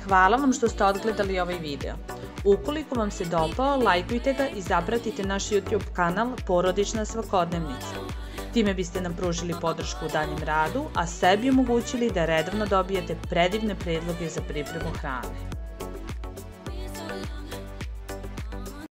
Hvala vam što ste odgledali ovaj video. Ukoliko vam se dopao, lajkujte ga i zapratite naš YouTube kanal Porodična svakodnevnica. Time biste nam pružili podršku u daljem radu, a sebi omogućili da redovno dobijete predivne predloge za pripremu hrane.